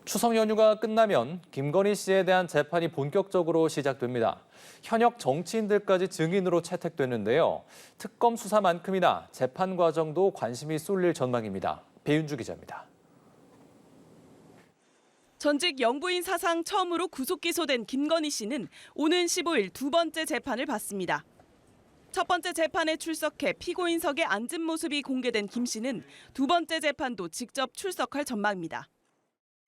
추석 연휴가 끝나면 김건희 씨에 대한 재판이 본격적으로 시작됩니다. 현역 정치인들까지 증인으로 채택됐는데요. 특검 수사만큼이나 재판 과정도 관심이 쏠릴 전망입니다. 배윤주 기자입니다. 전직 영부인 사상 처음으로 구속 기소된 김건희 씨는 오는 15일 두 번째 재판을 받습니다. 첫 번째 재판에 출석해 피고인석에 앉은 모습이 공개된 김 씨는 두 번째 재판도 직접 출석할 전망입니다.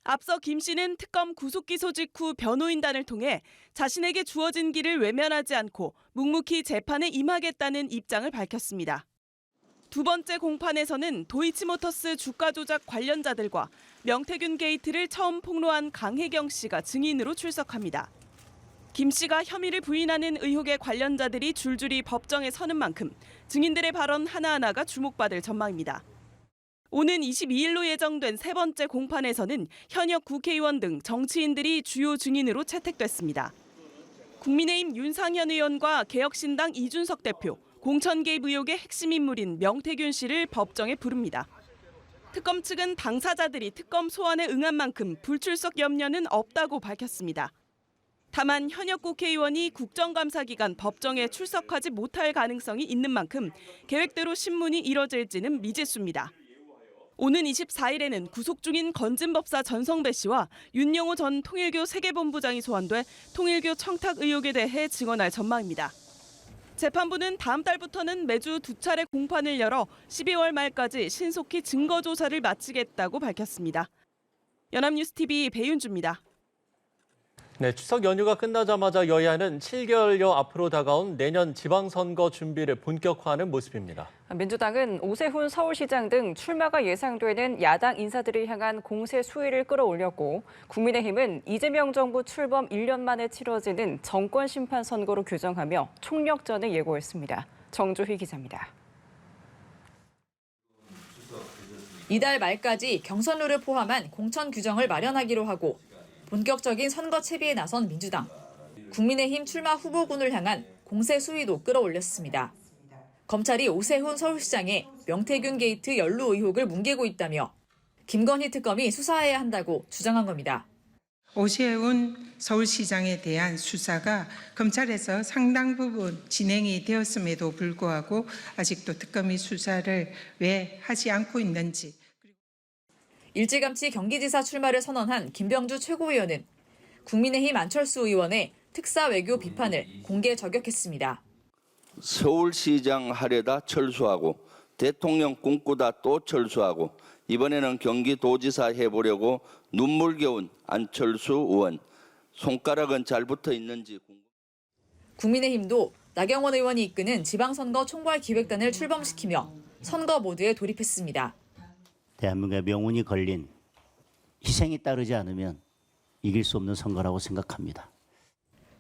앞서 김 씨는 특검 구속 기소 직후 변호인단을 통해 자신에게 주어진 길을 외면하지 않고 묵묵히 재판에 임하겠다는 입장을 밝혔습니다. 두 번째 공판에서는 도이치모터스 주가 조작 관련자들과 명태균 게이트를 처음 폭로한 강혜경 씨가 증인으로 출석합니다. 김 씨가 혐의를 부인하는 의혹의 관련자들이 줄줄이 법정에 서는 만큼 증인들의 발언 하나하나가 주목받을 전망입니다. 오는 22일로 예정된 세 번째 공판에서는 현역 국회의원 등 정치인들이 주요 증인으로 채택됐습니다. 국민의힘 윤상현 의원과 개혁신당 이준석 대표, 공천 개입 의혹의 핵심 인물인 명태균 씨를 법정에 부릅니다. 특검 측은 당사자들이 특검 소환에 응한 만큼 불출석 염려는 없다고 밝혔습니다. 다만 현역 국회의원이 국정감사 기간 법정에 출석하지 못할 가능성이 있는 만큼 계획대로 신문이 이뤄질지는 미지수입니다. 오는 24일에는 구속 중인 건진법사 전성배 씨와 윤영호 전 통일교 세계본부장이 소환돼 통일교 청탁 의혹에 대해 증언할 전망입니다. 재판부는 다음 달부터는 매주 두 차례 공판을 열어 12월 말까지 신속히 증거 조사를 마치겠다고 밝혔습니다. 연합뉴스TV 배윤주입니다. 네, 추석 연휴가 끝나자마자 여야는 7개월여 앞으로 다가온 내년 지방선거 준비를 본격화하는 모습입니다. 민주당은 오세훈 서울시장 등 출마가 예상되는 야당 인사들을 향한 공세 수위를 끌어올렸고, 국민의힘은 이재명 정부 출범 1년 만에 치러지는 정권 심판 선거로 규정하며 총력전을 예고했습니다. 정조희 기자입니다. 이달 말까지 경선룰을 포함한 공천 규정을 마련하기로 하고 본격적인 선거 채비에 나선 민주당. 국민의힘 출마 후보군을 향한 공세 수위도 끌어올렸습니다. 검찰이 오세훈 서울시장의 명태균 게이트 연루 의혹을 뭉개고 있다며 김건희 특검이 수사해야 한다고 주장한 겁니다. 오세훈 서울시장에 대한 수사가 검찰에서 상당 부분 진행이 되었음에도 불구하고 아직도 특검이 수사를 왜 하지 않고 있는지. 일찌감치 경기지사 출마를 선언한 김병주 최고위원은 국민의힘 안철수 의원의 특사 외교 비판을 공개 저격했습니다. 서울시장 하려다 철수하고 대통령 꿈꾸다 또 철수하고 이번에는 경기도지사 해보려고 눈물겨운 안철수 의원. 손가락은 잘 붙어 있는지 궁금합니다. 국민의힘도 나경원 의원이 이끄는 지방선거 총괄기획단을 출범시키며 선거 모드에 돌입했습니다. 대한민국의 명운이 걸린 희생이 따르지 않으면 이길 수 없는 선거라고 생각합니다.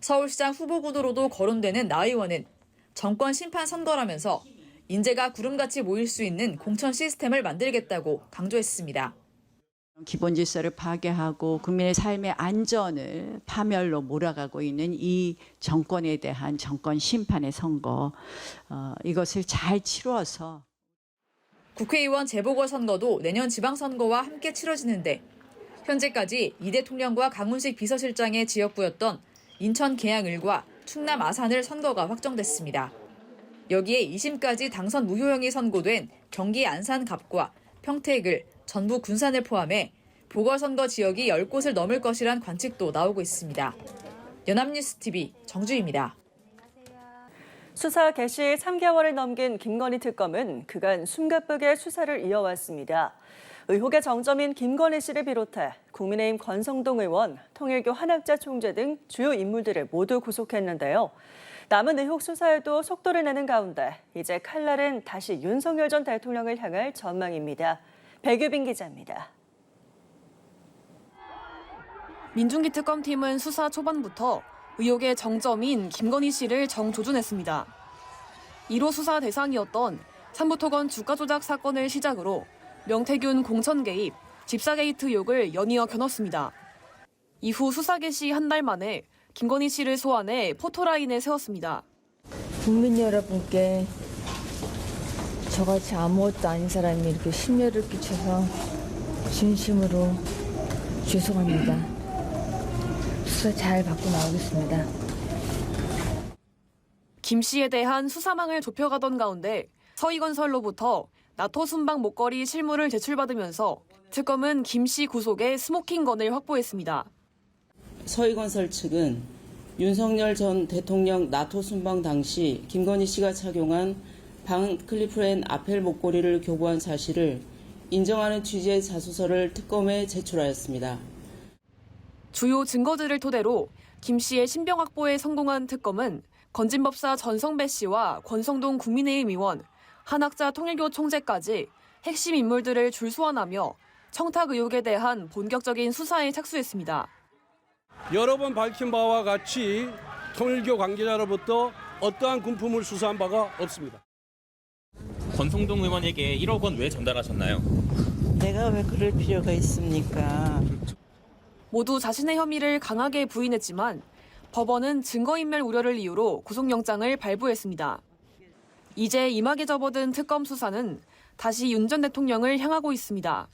서울시장 후보군으로도 거론되는 나 의원은 정권 심판 선거라면서 인재가 구름같이 모일 수 있는 공천 시스템을 만들겠다고 강조했습니다. 기본 질서를 파괴하고 국민의 삶의 안전을 파멸로 몰아가고 있는 이 정권에 대한 정권 심판의 선거, 이것을 잘 치루어서 국회의원 재보궐선거도 내년 지방선거와 함께 치러지는데 현재까지 이 대통령과 강훈식 비서실장의 지역구였던 인천 계양을과 충남 아산을 선거가 확정됐습니다. 여기에 2심까지 당선 무효형이 선고된 경기 안산 갑과 평택을, 전북 군산을 포함해 보궐선거 지역이 10곳을 넘을 것이란 관측도 나오고 있습니다. 연합뉴스TV 정주희입니다. 수사 개시 3개월을 넘긴 김건희 특검은 그간 숨가쁘게 수사를 이어왔습니다. 의혹의 정점인 김건희 씨를 비롯해 국민의힘 권성동 의원, 통일교 한학자 총재 등 주요 인물들을 모두 구속했는데요. 남은 의혹 수사에도 속도를 내는 가운데 이제 칼날은 다시 윤석열 전 대통령을 향할 전망입니다. 백유빈 기자입니다. 민중기 특검팀은 수사 초반부터 의혹의 정점인 김건희 씨를 정조준했습니다. 1호 수사 대상이었던 삼부토건 주가 조작 사건을 시작으로 명태균 공천 개입, 집사 게이트 의혹을 연이어 겨눴습니다. 이후 수사 개시 한 달 만에 김건희 씨를 소환해 포토라인에 세웠습니다. 국민 여러분께 저같이 아무것도 아닌 사람이 이렇게 심려를 끼쳐서 진심으로 죄송합니다. 수사 잘 받고 나오겠습니다. 김 씨에 대한 수사망을 좁혀가던 가운데 서희건설로부터 나토 순방 목걸이 실물을 제출받으면서 특검은 김 씨 구속에 스모킹건을 확보했습니다. 서희건설 측은 윤석열 전 대통령 나토 순방 당시 김건희 씨가 착용한 반 클리프랜 아펠 목걸이를 교부한 사실을 인정하는 취지의 자수서를 특검에 제출하였습니다. 주요 증거들을 토대로 김 씨의 신병 확보에 성공한 특검은 건진법사 전성배 씨와 권성동 국민의힘 의원, 한학자 통일교 총재까지 핵심 인물들을 줄소환하며 청탁 의혹에 대한 본격적인 수사에 착수했습니다. 여러 번 밝힌 바와 같이 통일교 관계자로부터 어떠한 군품을 수사한 바가 없습니다. 권성동 의원에게 1억 원 왜 전달하셨나요? 내가 왜 그럴 필요가 있습니까? 모두 자신의 혐의를 강하게 부인했지만 법원은 증거인멸 우려를 이유로 구속영장을 발부했습니다. 이제 임하게 접어든 특검 수사는 다시 윤 전 대통령을 향하고 있습니다.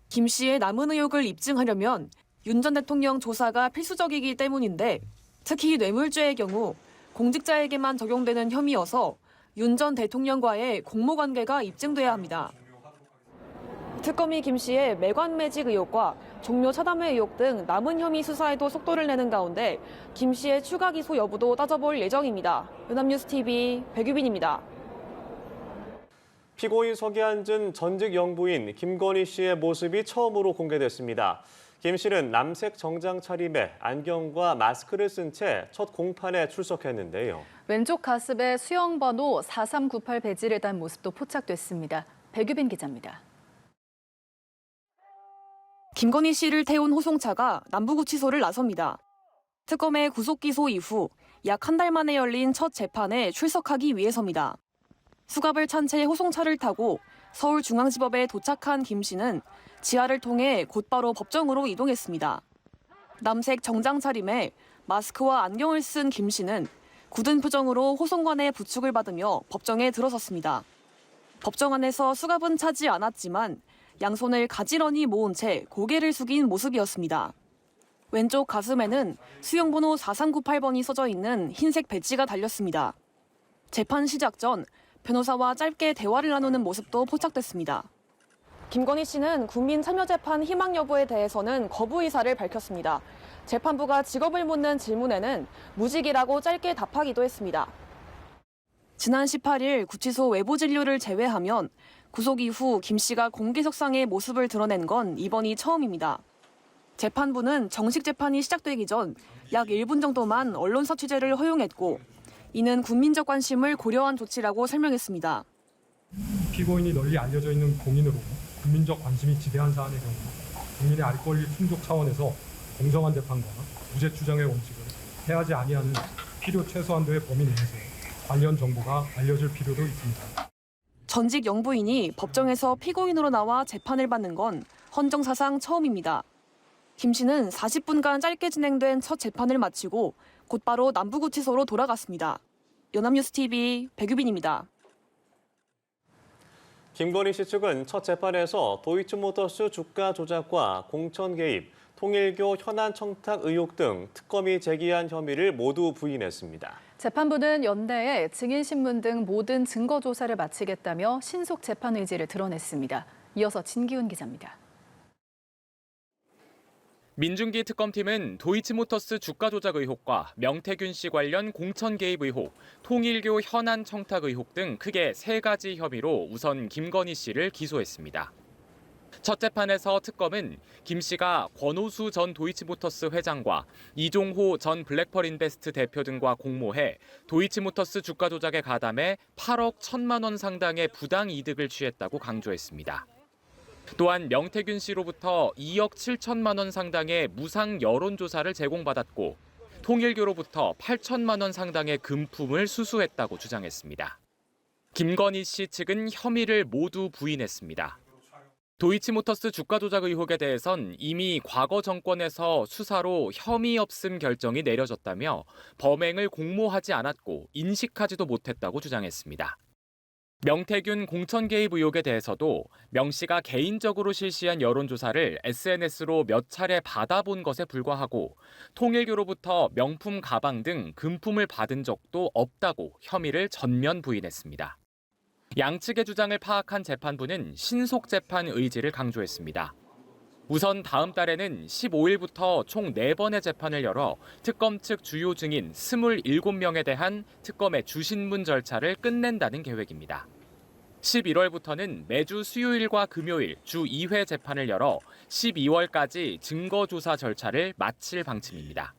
김 씨의 남은 의혹을 입증하려면 윤 전 대통령 조사가 필수적이기 때문인데 특히 뇌물죄의 경우 공직자에게만 적용되는 혐의여서 윤 전 대통령과의 공모관계가 입증돼야 합니다. 특검이 김 씨의 매관매직 의혹과 종묘 차담회 의혹 등 남은 혐의 수사에도 속도를 내는 가운데 김 씨의 추가 기소 여부도 따져볼 예정입니다. 연합뉴스TV 백유빈입니다. 피고인석에 앉은 전직 영부인 김건희 씨의 모습이 처음으로 공개됐습니다. 김 씨는 남색 정장 차림에 안경과 마스크를 쓴 채 첫 공판에 출석했는데요. 왼쪽 가슴에 수영번호 4398 배지를 단 모습도 포착됐습니다. 백유빈 기자입니다. 김건희 씨를 태운 호송차가 남부구치소를 나섭니다. 특검의 구속 기소 이후 약 한 달 만에 열린 첫 재판에 출석하기 위해서입니다. 수갑을 찬 채 호송차를 타고 서울중앙지법에 도착한 김 씨는 지하를 통해 곧바로 법정으로 이동했습니다. 남색 정장 차림에 마스크와 안경을 쓴 김 씨는 굳은 표정으로 호송관의 부축을 받으며 법정에 들어섰습니다. 법정 안에서 수갑은 차지 않았지만 양손을 가지런히 모은 채 고개를 숙인 모습이었습니다. 왼쪽 가슴에는 수용번호 4398번이 써져 있는 흰색 배지가 달렸습니다. 재판 시작 전 변호사와 짧게 대화를 나누는 모습도 포착됐습니다. 김건희 씨는 국민참여재판 희망 여부에 대해서는 거부 의사를 밝혔습니다. 재판부가 직업을 묻는 질문에는 무직이라고 짧게 답하기도 했습니다. 지난 18일 구치소 외부 진료를 제외하면 구속 이후 김 씨가 공개석상의 모습을 드러낸 건 이번이 처음입니다. 재판부는 정식 재판이 시작되기 전 약 1분 정도만 언론사 취재를 허용했고 이는 국민적 관심을 고려한 조치라고 설명했습니다. 피고인이 널리 알려져 있는 공인으로 국민적 관심이 지대한 사안의 경우 국민의 알 권리 충족 차원에서 공정한 재판과 무죄 추정의 원칙을 해하지 아니하는 필요 최소한도의 범위 내에서 관련 정보가 알려질 필요도 있습니다. 전직 영부인이 법정에서 피고인으로 나와 재판을 받는 건 헌정사상 처음입니다. 김 씨는 40분간 짧게 진행된 첫 재판을 마치고 곧바로 남부구치소로 돌아갔습니다. 연합뉴스TV 백유빈입니다. 김건희 씨 측은 첫 재판에서 도이치모터스 주가 조작과 공천 개입, 통일교 현안 청탁 의혹 등 특검이 제기한 혐의를 모두 부인했습니다. 재판부는 연내에 증인신문 등 모든 증거 조사를 마치겠다며 신속 재판 의지를 드러냈습니다. 이어서 진기훈 기자입니다. 민중기 특검팀은 도이치모터스 주가 조작 의혹과 명태균 씨 관련 공천 개입 의혹, 통일교 현안 청탁 의혹 등 크게 3가지 혐의로 우선 김건희 씨를 기소했습니다. 첫 재판에서 특검은 김 씨가 권오수 전 도이치모터스 회장과 이종호 전 블랙펄인베스트 대표 등과 공모해 도이치모터스 주가 조작에 가담해 8억 1천만 원 상당의 부당 이득을 취했다고 강조했습니다. 또한 명태균 씨로부터 2억 7천만 원 상당의 무상 여론조사를 제공받았고 통일교로부터 8천만 원 상당의 금품을 수수했다고 주장했습니다. 김건희 씨 측은 혐의를 모두 부인했습니다. 도이치모터스 주가 조작 의혹에 대해선 이미 과거 정권에서 수사로 혐의 없음 결정이 내려졌다며 범행을 공모하지 않았고 인식하지도 못했다고 주장했습니다. 명태균 공천 개입 의혹에 대해서도 명 씨가 개인적으로 실시한 여론조사를 SNS로 몇 차례 받아본 것에 불과하고 통일교로부터 명품 가방 등 금품을 받은 적도 없다고 혐의를 전면 부인했습니다. 양측의 주장을 파악한 재판부는 신속 재판 의지를 강조했습니다. 우선 다음 달에는 15일부터 총 4번의 재판을 열어 특검 측 주요 증인 27명에 대한 특검의 주신문 절차를 끝낸다는 계획입니다. 11월부터는 매주 수요일과 금요일 주 2회 재판을 열어 12월까지 증거조사 절차를 마칠 방침입니다.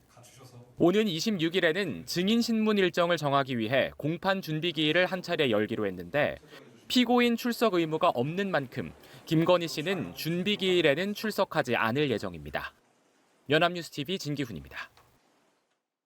오는 26일에는 증인 신문 일정을 정하기 위해 공판 준비기일을 한 차례 열기로 했는데 피고인 출석 의무가 없는 만큼 김건희 씨는 준비기일에는 출석하지 않을 예정입니다. 연합뉴스TV 진기훈입니다.